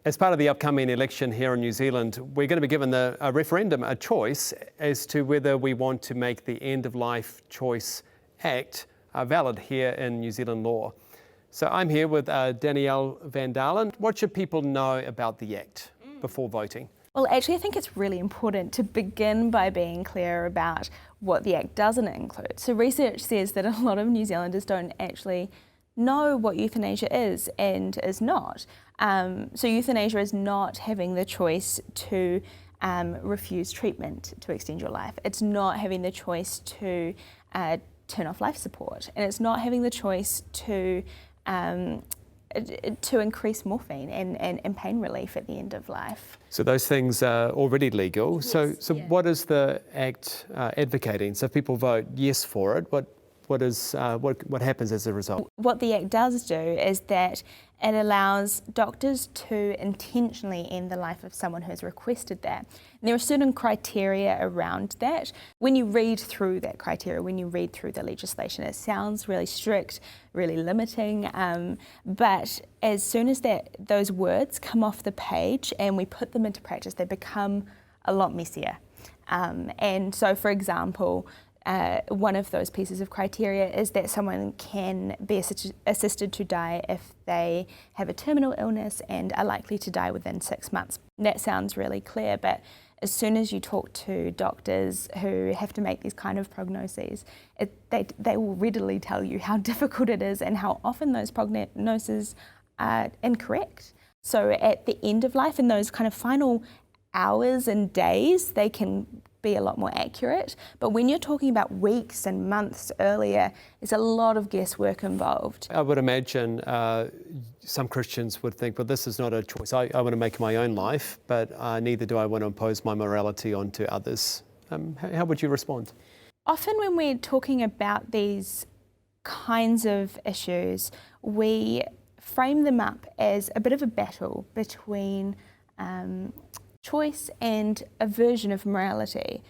As part of the upcoming election here in New Zealand, we're going to be given a referendum, a choice as to whether we want to make the End of Life Choice Act valid here in New Zealand law. So I'm here with Danielle van Dalen. What should people know about the Act before voting? Well, actually, I think it's really important to begin by being clear about what the Act doesn't include. So research says that a lot of New Zealanders don't actually know what euthanasia is and is not. So euthanasia is not having the choice to refuse treatment to extend your life. It's not having the choice to turn off life support, and it's not having the choice to increase morphine and pain relief at the end of life. So those things are already legal. Yes, So yeah. What is the Act advocating? So if people vote yes for it, what happens as a result? What the Act does do is that it allows doctors to intentionally end the life of someone who has requested that. And there are certain criteria around that. When you read through that criteria, when you read through the legislation, it sounds really strict, really limiting, but as soon as those words come off the page and we put them into practice, they become a lot messier. And so, for example, one of those pieces of criteria is that someone can be assisted to die if they have a terminal illness and are likely to die within 6 months. That sounds really clear, but as soon as you talk to doctors who have to make these kind of prognoses, they will readily tell you how difficult it is and how often those prognoses are incorrect. So at the end of life, in those kind of final hours and days, they can be a lot more accurate. But when you're talking about weeks and months earlier, there's a lot of guesswork involved. I would imagine some Christians would think, well, this is not a choice. I want to make my own life, but neither do I want to impose my morality onto others. How would you respond? Often when we're talking about these kinds of issues, we frame them up as a bit of a battle between choice and a version of morality.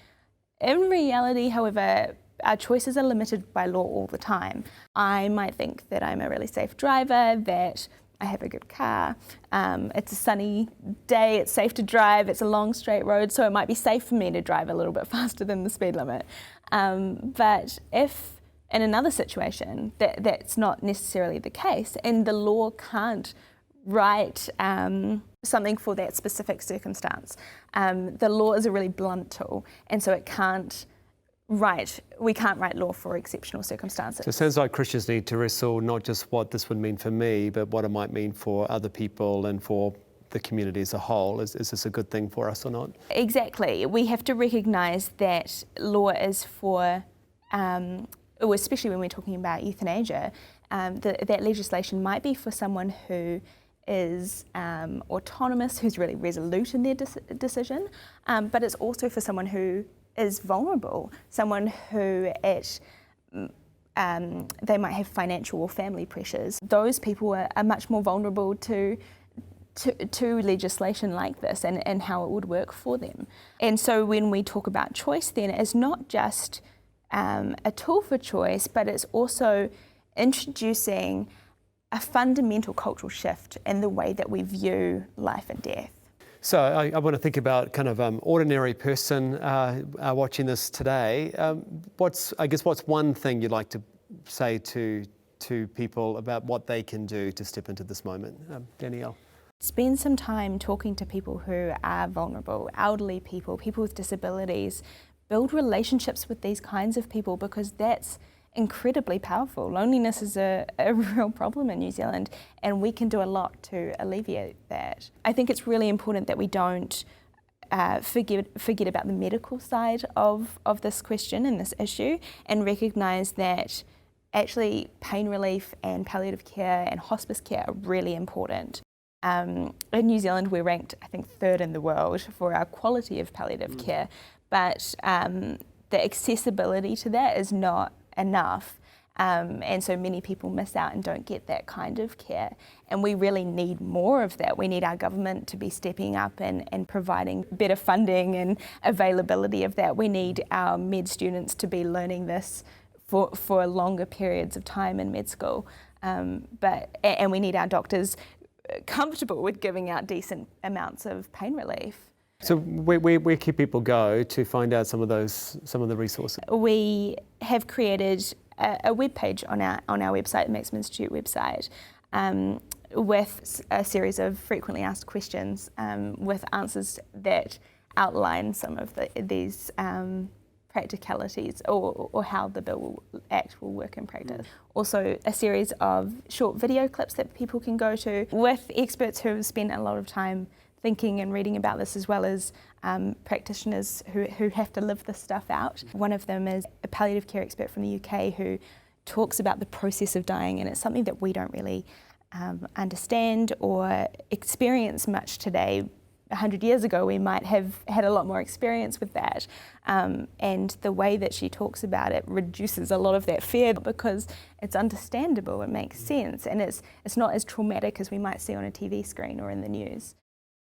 In reality, however, our choices are limited by law all the time. I might think that I'm a really safe driver, that I have a good car, it's a sunny day, it's safe to drive, it's a long straight road, so it might be safe for me to drive a little bit faster than the speed limit. But if in another situation that's not necessarily the case, and the law can't write something for that specific circumstance. The law is a really blunt tool, and so we can't write law for exceptional circumstances. So it sounds like Christians need to wrestle not just what this would mean for me, but what it might mean for other people and for the community as a whole. Is this a good thing for us or not? Exactly. We have to recognise that law is for, especially when we're talking about euthanasia, that legislation might be for someone who is autonomous, who's really resolute in their decision, but it's also for someone who is vulnerable, someone who they might have financial or family pressures. Those people are much more vulnerable to legislation like this and how it would work for them. And so when we talk about choice, then it's not just a tool for choice, but it's also introducing a fundamental cultural shift in the way that we view life and death. So I want to think about kind of ordinary person watching this today. What's one thing you'd like to say to people about what they can do to step into this moment? Danielle? Spend some time talking to people who are vulnerable, elderly people, people with disabilities. Build relationships with these kinds of people, because that's incredibly powerful. Loneliness is a real problem in New Zealand, and we can do a lot to alleviate that. I think it's really important that we don't forget about the medical side of this question and this issue, and recognise that actually pain relief and palliative care and hospice care are really important. In New Zealand, we're ranked, I think, 3rd in the world for our quality of palliative care, but the accessibility to that is not enough, and so many people miss out and don't get that kind of care, and we really need more of that. We need our government to be stepping up and providing better funding and availability of that. We need our med students to be learning this for longer periods of time in med school, and we need our doctors comfortable with giving out decent amounts of pain relief. So where can people go to find out some of the resources? We have created a web page on our website, the Maxim Institute website, with a series of frequently asked questions with answers that outline some of these practicalities or how the Act will work in practice. Also a series of short video clips that people can go to with experts who have spent a lot of time thinking and reading about this, as well as practitioners who have to live this stuff out. One of them is a palliative care expert from the UK who talks about the process of dying, and it's something that we don't really understand or experience much today. 100 years ago we might have had a lot more experience with that, and the way that she talks about it reduces a lot of that fear because it's understandable, it makes sense, and it's not as traumatic as we might see on a TV screen or in the news.